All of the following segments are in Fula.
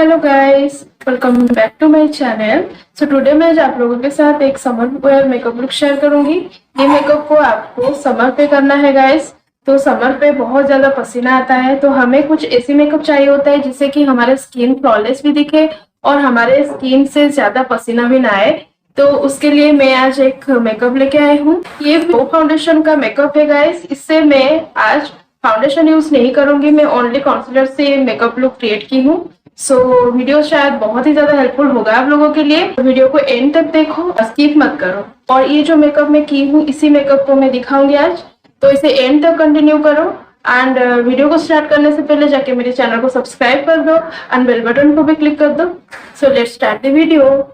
Hello guys, welcome back to my channel. So today मैं आज आप लोगों के साथ एक summer wear makeup look share करूंगी। ये मेकअप को आपको समर पे करना है गाइस। तो समर पे बहुत ज्यादा पसीना आता है, तो हमें कुछ ऐसी मेकअप चाहिए होता है जिससे कि हमारे स्किन फ्लॉलेस भी दिखे और हमारे स्किन से ज्यादा पसीना भी ना आए। तो उसके लिए मैं आज एक मेकअप लेके आई हूँ। ये नो फाउंडेशन का मेकअप है गाइस। इससे मैं आज फाउंडेशन यूज नहीं करूंगी, मैं ओनली कॉन्सीलर से मेकअप लुक क्रिएट की हूँ। सो वीडियो शायद बहुत ही ज्यादा हेल्पफुल होगा आप लोगों के लिए। तो वीडियो को एंड तक देखो, स्किप मत करो। और ये जो मेकअप मैं की हूँ, इसी मेकअप को मैं दिखाऊंगी आज, तो इसे एंड तक कंटिन्यू करो। एंड वीडियो को स्टार्ट करने से पहले जाके मेरे चैनल को सब्सक्राइब कर दो एंड बेल बटन को भी क्लिक कर दो। So let's start the video.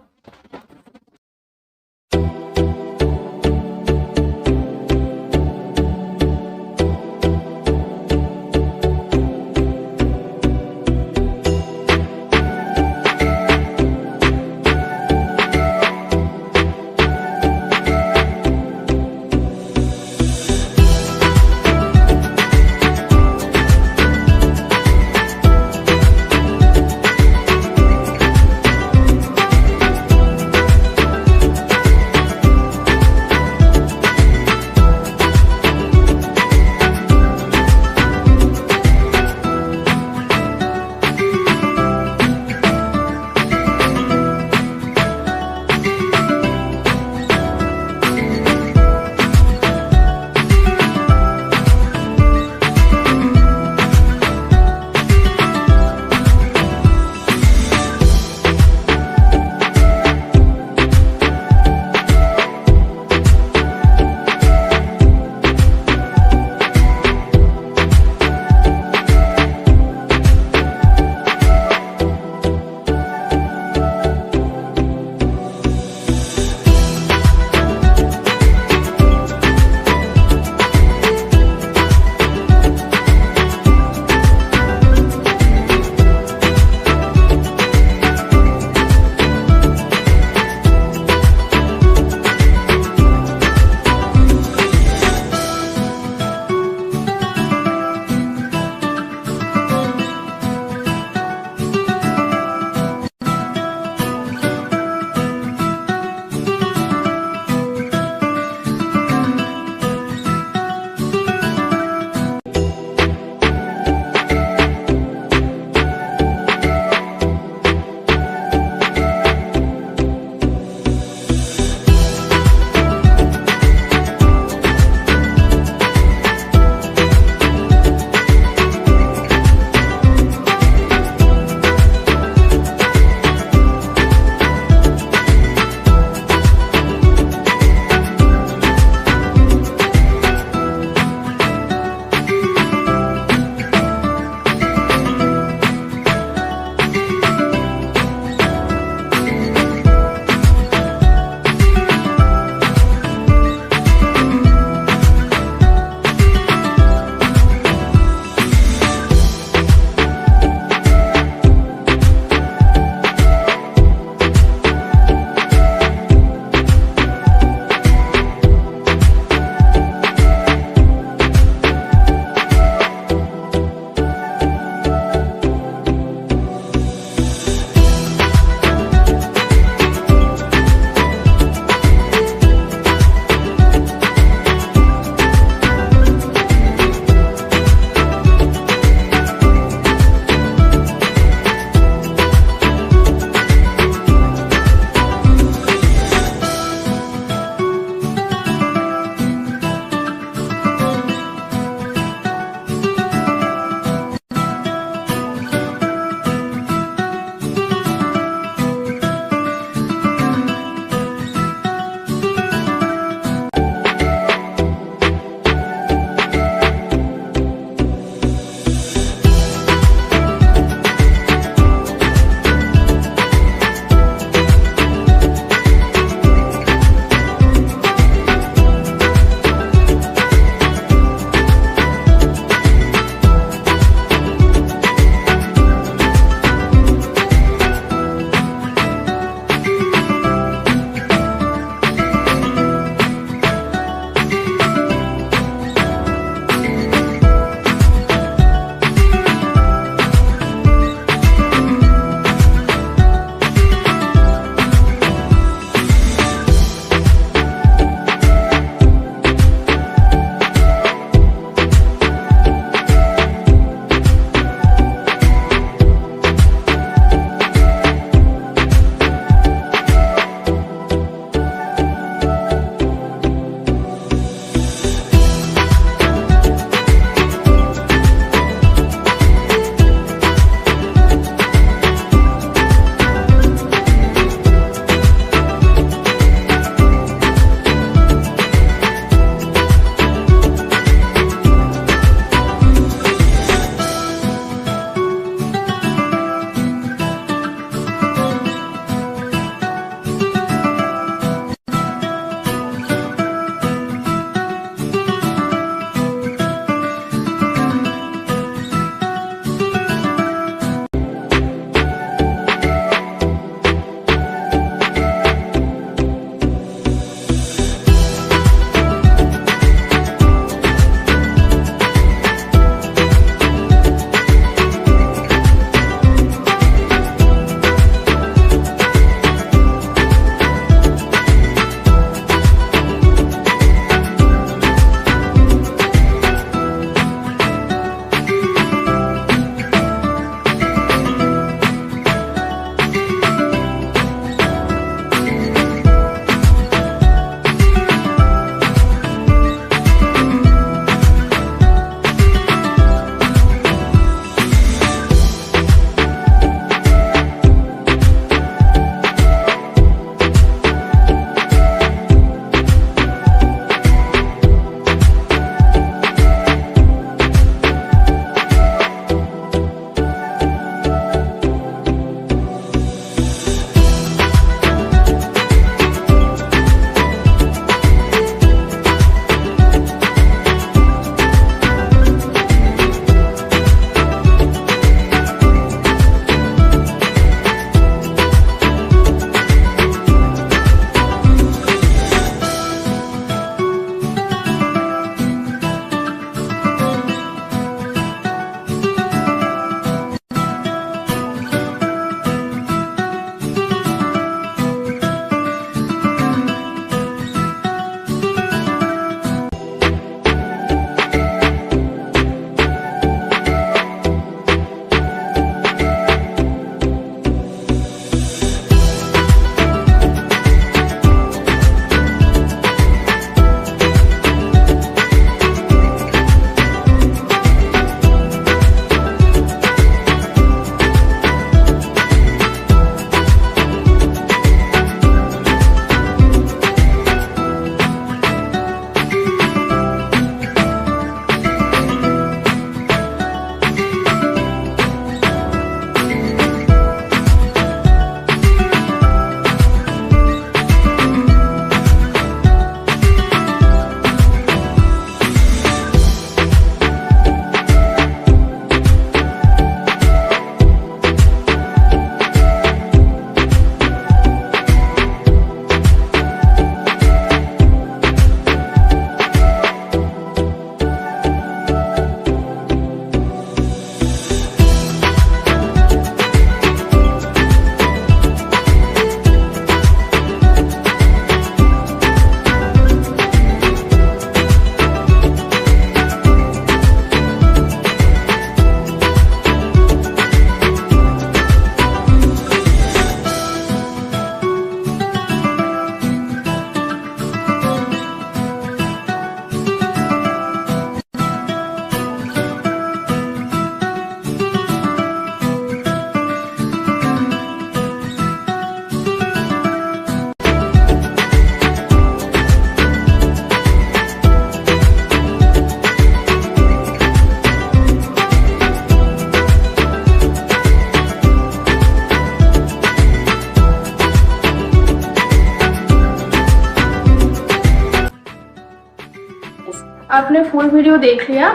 आपने फुल वीडियो देख लिया।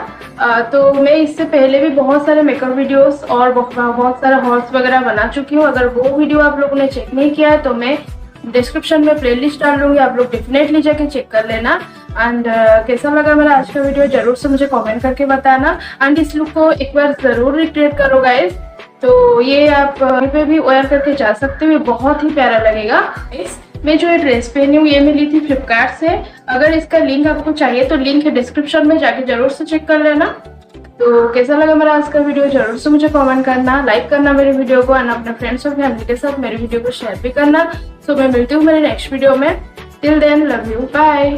तो मैं इससे पहले भी बहुत सारे मेकअप वीडियोस और बहुत सारे हॉल्स वगैरह बना चुकी हूँ। अगर वो वीडियो आप लोगों ने चेक नहीं किया है तो मैं डिस्क्रिप्शन में प्लेलिस्ट डाल दूंगी, आप लोग डेफिनेटली जाके चेक कर लेना। एंड कैसा लगा मेरा आज का वीडियो जरूर से मुझे कमेंट करके बताना। एंड इस लुक को एक बार जरूर रिक्रिएट करो गाइस। तो ये आप कहीं पे भी वेयर करके जा सकते हो, ये बहुत ही प्यारा लगेगा। मैं जो ये ड्रेस पहनी हूँ ये मैं ली थी फ्लिपकार्ट से। अगर इसका लिंक आपको चाहिए तो लिंक है डिस्क्रिप्शन में, जाके जरूर से चेक कर लेना। तो कैसा लगा मेरा आज का वीडियो जरूर से मुझे कमेंट करना, लाइक करना मेरे वीडियो को, एंड अपने फ्रेंड्स और फैमिली के साथ मेरे वीडियो को शेयर भी करना। सो मैं मिलती हूँ मेरे नेक्स्ट वीडियो में। Till then love you, bye.